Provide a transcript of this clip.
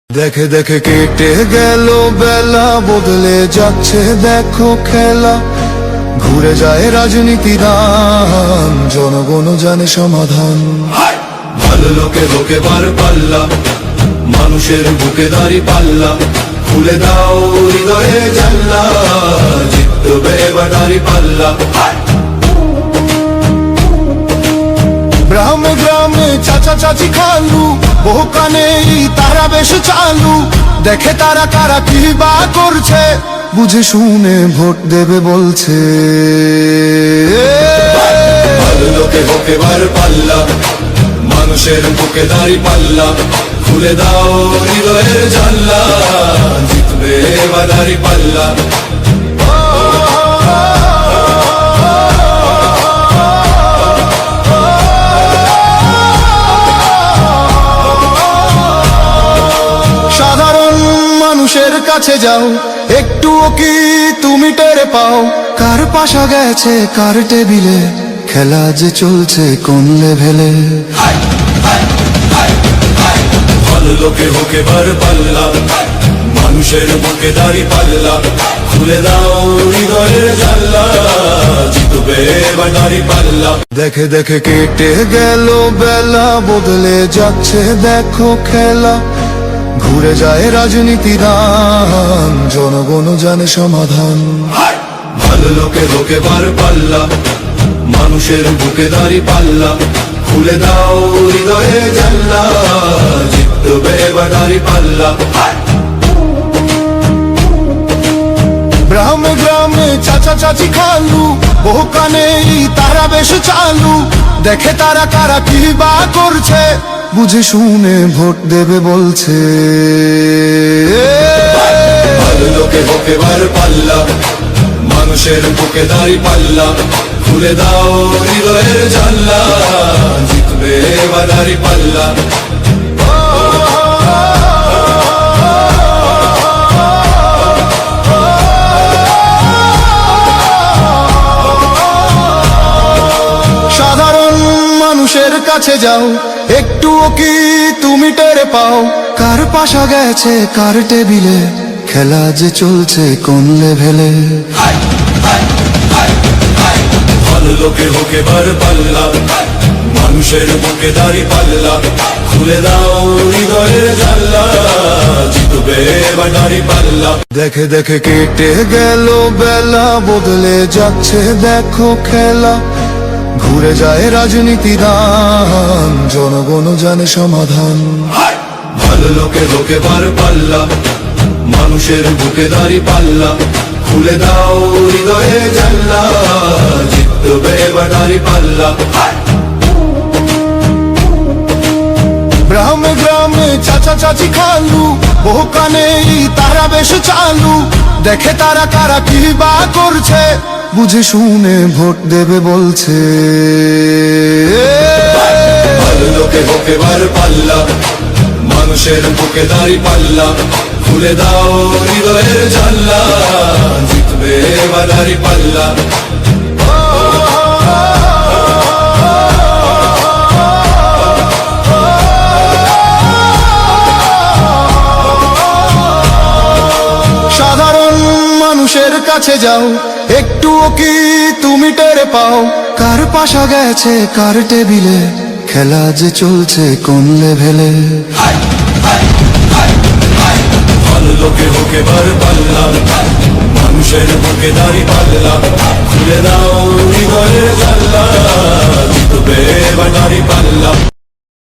দেখে দেখে কেটে গেল বেলা, বদলে যাচ্ছে দেখো খেলা। ঘুরে যায় রাজনীতি দান, জনগণ জানে সমাধান। ভালো লোকে লোকে বার পাল্লা, মানুষের বুকে দাঁড়ি পাল্লা। খুলে দাও হৃদয়ে জানলা, জিতবে এবার দাঁড়ি পাল্লা। গ্রামে গ্রামে চাচা চাচি খালু, বহু কানে তারা বেশ চালু। দেখে তারা কারা কি বা করছে, বুঝে শুনে ভোট দেবে বলছে। ভালো লোকে লোকে বার পাল্লা, মানুষের বুকে দাঁড়ি পাল্লা। খুলে দাও হৃদয়ের জানলা, জিতবে এবার দাঁড়ি পাল্লা। সাধারণ মানুষের কাছে যাও, একটুও কি তুমি টের পাও? কার পাশা গেছে কার টেবিলে, খেলা যে চলছে কোন লেভেলে। ভালো লোকে হোকে বার পাল্লা, মানুষের বুকে দাঁড়ি পাল্লা। খুলে দাও হৃদয়ের জানলা, জিতবে এবার দাঁড়ি পাল্লা। দেখে দেখে কেটে গেল বেলা, বদলে যাচ্ছে দেখো খেলা। ঘুরে যায় রাজনীতি দান, জনগণ জানে সমাধান। ভালো লোকে লোকে বার পাল্লা, মানুষের বুকে দাঁড়ি পাল্লা। খুলে দাও হৃদয়ে জানলা, জিতবে এবার দাঁড়ি পাল্লা। গ্রামে গ্রামে চাচা চাচি খালু, বহু কানে তারা বেশ চালু। দেখে তারা কারা কি বা করছে, বুঝে শুনে ভোট দেবে বলছে। ভালো লোকে হোকে বার পাল্লা, মানুষের বুকে দাঁড়ি পাল্লা। খুলে দাও হৃদয়ের জানলা, জিতবে এবার দাঁড়ি পাল্লা। সাধারণ মানুষের কাছে যাও, একটুও কি তুমি টের পাও? কার পাশা গেছে কার টেবিলে, খেলা যে চলছে কোন লেভেলে। ভালো লোকে হোকে বার পাল্লা, মানুষের বুকে দাঁড়ি পাল্লা। খুলে দাও হৃদয়ের জানলা, জিতবে এবার দাঁড়ি পাল্লা। দেখে দেখে কেটে গেল বেলা, বদলে যাচ্ছে দেখো খেলা। ঘুরে যায় রাজনীতি দান, জনগণ জানে সমাধান। ভালো লোকে লোকে বার পাল্লা, মানুষের বুকে দাঁড়ি পাল্লা। খুলে দাও হৃদয়ে জানলা, জিতবে এবার দাঁড়ি পাল্লা। গ্রামে গ্রামে চাচা চাচি খালু, বহু কানে তারা বেশ চালু। দেখে তারা কারা কি বা করছে, বুঝে শুনে ভোট দেবে বলছে। ভালো লোকে হোকে বার পাল্লা, মানুষের বুকে দাঁড়ি পাল্লা। খুলে দাও হৃদয়ের জানলা, জিতবে এবার দাঁড়ি পাল্লা। সাধারণ মানুষের কাছে যাও, একটুও কি তুমি টের পাও? কার পাশা গেছে কার টেবিলে, খেলা যে চলছে কোন লেভেলে। ভালো লোকে হোকে বার পাল্লা, মানুষের বুকে দাঁড়ি পাল্লা। খুলে দাও হৃদয়ের জানলা,